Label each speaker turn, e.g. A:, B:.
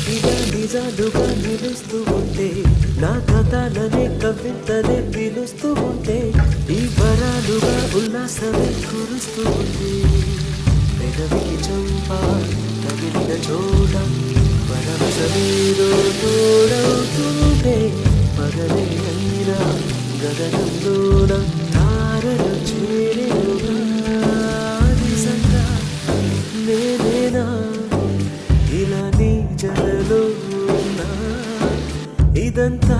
A: ఇలా నిజాలుగా నిలుస్తూ ఉంటే నా కథలనే కవితలే పిలుస్తూ ఉంటే ఈ వరాలుగా ఉల్లాసమే కురుస్తూ ఉంది పెదవికి చంప తగిలిన చోట పరవశమేదో తోడవుతుంటే పగలే అయినా గగనంలోన తారలు చేరేనుగా నిజంగా నేనేనా ఇలా నీ జలలో ఉన్నా ఇదంతా